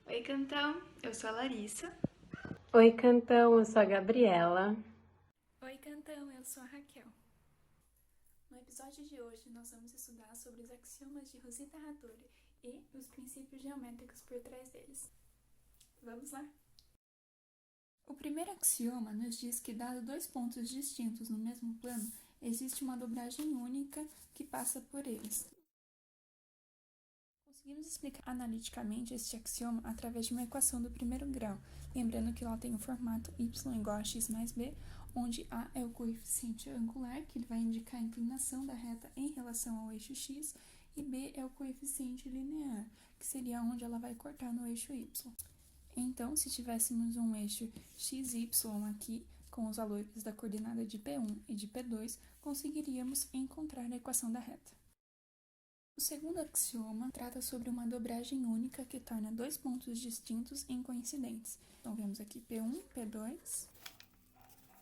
Oi, Cantão, eu sou a Larissa. Oi, Cantão, eu sou a Gabriela. Oi, Cantão, eu sou a Raquel. No episódio de hoje, nós vamos estudar sobre os axiomas de Rosita Hattori e os princípios geométricos por trás deles. Vamos lá? O primeiro axioma nos diz que, dado dois pontos distintos no mesmo plano, existe uma dobragem única que passa por eles. Conseguimos explicar analiticamente este axioma através de uma equação do primeiro grau, lembrando que ela tem o formato y igual a x mais b, onde a é o coeficiente angular, que vai indicar a inclinação da reta em relação ao eixo x, e b é o coeficiente linear, que seria onde ela vai cortar no eixo y. Então, se tivéssemos um eixo xy aqui, com os valores da coordenada de P1 e de P2, conseguiríamos encontrar a equação da reta. O segundo axioma trata sobre uma dobragem única que torna dois pontos distintos incoincidentes. Então, vemos aqui P1, P2.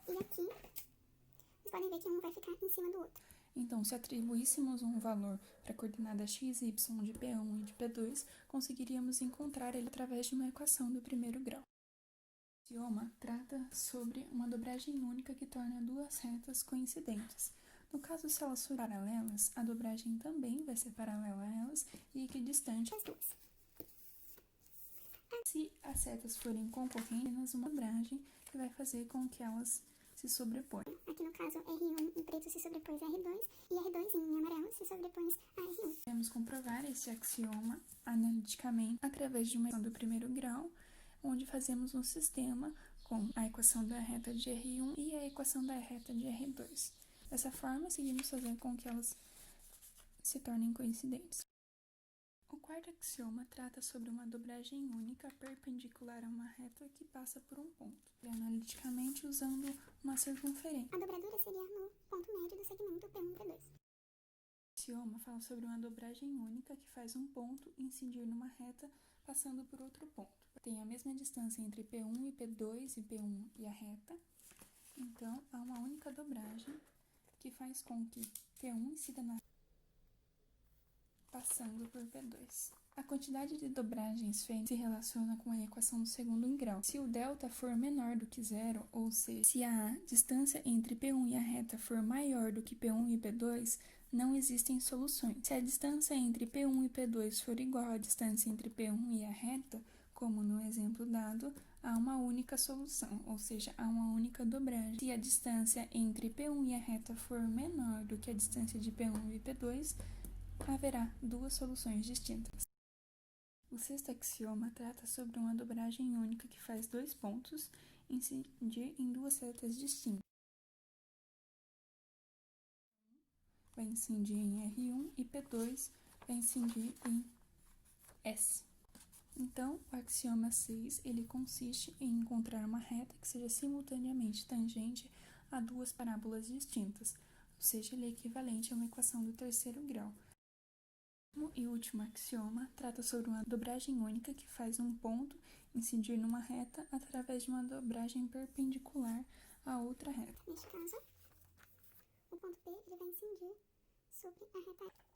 E aqui, vocês podem ver que um vai ficar em cima do outro. Então, se atribuíssemos um valor para a coordenada x, y de P1 e de P2, conseguiríamos encontrar ele através de uma equação do primeiro grau. O axioma trata sobre uma dobragem única que torna duas retas coincidentes. No caso, se elas forem paralelas, a dobragem também vai ser paralela a elas e equidistante As duas. Se as setas forem concorrentes, uma dobragem que vai fazer com que elas se sobreponham. Aqui no caso, R1 em preto se sobrepõe a R2 e R2 em amarelo se sobrepõe a R1. Podemos comprovar esse axioma analiticamente através de uma equação do primeiro grau, onde fazemos um sistema com a equação da reta de R1 e a equação da reta de R2. Dessa forma, seguimos fazendo com que elas se tornem coincidentes. O quarto axioma trata sobre uma dobragem única perpendicular a uma reta que passa por um ponto, analiticamente usando uma circunferência. A dobradura seria no ponto médio do segmento P1 e P2. O axioma fala sobre uma dobragem única que faz um ponto incidir numa reta passando por outro ponto. Tem a mesma distância entre P1 e P2 e P1 e a reta, então há uma única dobragem que faz com que P1 incida na passando por P2. A quantidade de dobragens feitas se relaciona com a equação do segundo grau. Se o delta for menor do que zero, ou seja, se a distância entre P1 e a reta for maior do que P1 e P2, não existem soluções. Se a distância entre P1 e P2 for igual à distância entre P1 e a reta, como no exemplo dado, há uma única solução, ou seja, há uma única dobragem. Se a distância entre P1 e a reta for menor do que a distância de P1 e P2, haverá duas soluções distintas. O sexto axioma trata sobre uma dobragem única que faz dois pontos incidir em duas retas distintas. Vai incidir em R1 e P2 vai incidir em S. Então, o axioma 6, ele consiste em encontrar uma reta que seja simultaneamente tangente a duas parábolas distintas, ou seja, ele é equivalente a uma equação do terceiro grau. E o último axioma trata sobre uma dobragem única que faz um ponto incidir numa reta através de uma dobragem perpendicular a outra reta. Neste caso, o ponto P ele vai incidir sobre a reta.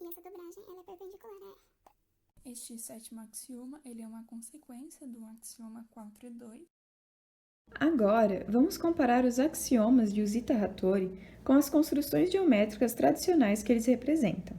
E essa dobragem ela é perpendicular a R. Este sétimo axioma ele é uma consequência do axioma 4 e 2. Agora, vamos comparar os axiomas de Rosita Hattori com as construções geométricas tradicionais que eles representam.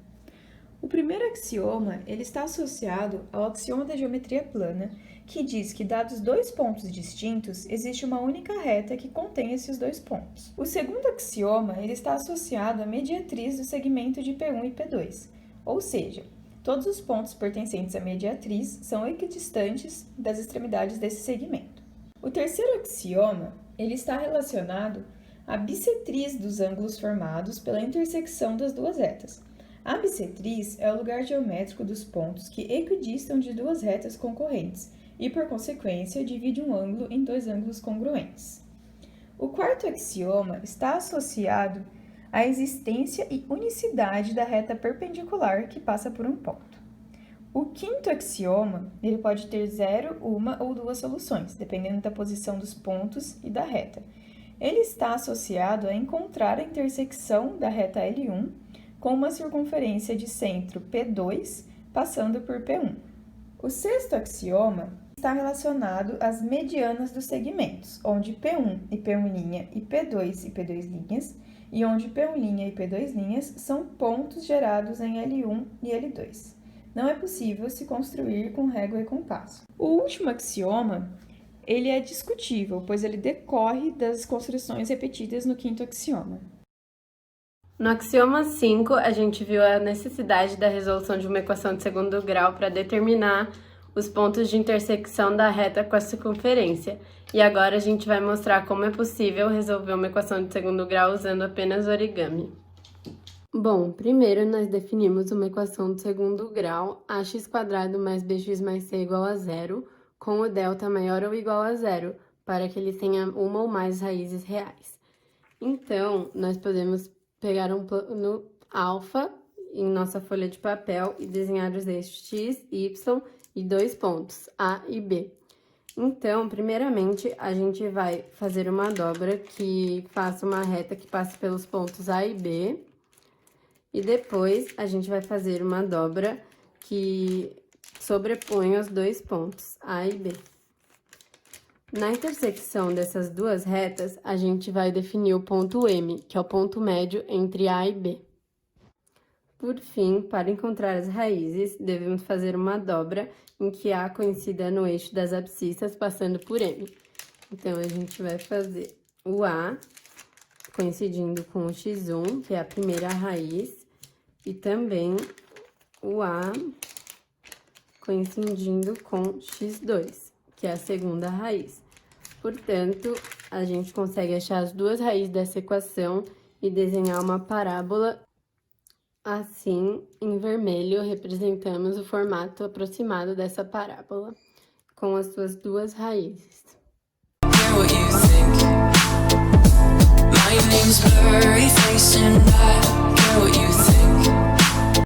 O primeiro axioma ele está associado ao axioma da geometria plana, que diz que, dados dois pontos distintos, existe uma única reta que contém esses dois pontos. O segundo axioma ele está associado à mediatriz do segmento de P1 e P2, ou seja, todos os pontos pertencentes à mediatriz são equidistantes das extremidades desse segmento. O terceiro axioma ele está relacionado à bissetriz dos ângulos formados pela intersecção das duas retas. A bissetriz é o lugar geométrico dos pontos que equidistam de duas retas concorrentes e, por consequência, divide um ângulo em dois ângulos congruentes. O quarto axioma está associado à existência e unicidade da reta perpendicular que passa por um ponto. O quinto axioma ele pode ter zero, uma ou duas soluções, dependendo da posição dos pontos e da reta. Ele está associado a encontrar a intersecção da reta L1 com uma circunferência de centro P2 passando por P1. O sexto axioma está relacionado às medianas dos segmentos, onde P1 e P1' e P2 e P2', e onde P1' e P2' são pontos gerados em L1 e L2. Não é possível se construir com régua e compasso. O último axioma, ele é discutível, pois ele decorre das construções repetidas no quinto axioma. No axioma 5, a gente viu a necessidade da resolução de uma equação de segundo grau para determinar os pontos de intersecção da reta com a circunferência. E agora a gente vai mostrar como é possível resolver uma equação de segundo grau usando apenas origami. Bom, primeiro nós definimos uma equação de segundo grau, ax² mais bx mais c igual a 0, com o delta maior ou igual a 0, para que ele tenha uma ou mais raízes reais. Então, nós podemos pegar um plano alfa em nossa folha de papel e desenhar os eixos x, y e 2 pontos, A e B. Então, primeiramente, a gente vai fazer uma dobra que faça uma reta que passe pelos pontos A e B. E depois, a gente vai fazer uma dobra que sobrepõe os 2 pontos, A e B. Na intersecção dessas duas retas, a gente vai definir o ponto M, que é o ponto médio entre A e B. Por fim, para encontrar as raízes, devemos fazer uma dobra em que A coincida no eixo das abscissas, passando por M. Então, a gente vai fazer o A coincidindo com o x1, que é a primeira raiz, e também o A coincidindo com x2, que é a segunda raiz. Portanto, a gente consegue achar as duas raízes dessa equação e desenhar uma parábola. Assim, em vermelho, representamos o formato aproximado dessa parábola, com as suas duas raízes. What you think? My name's blurry face and I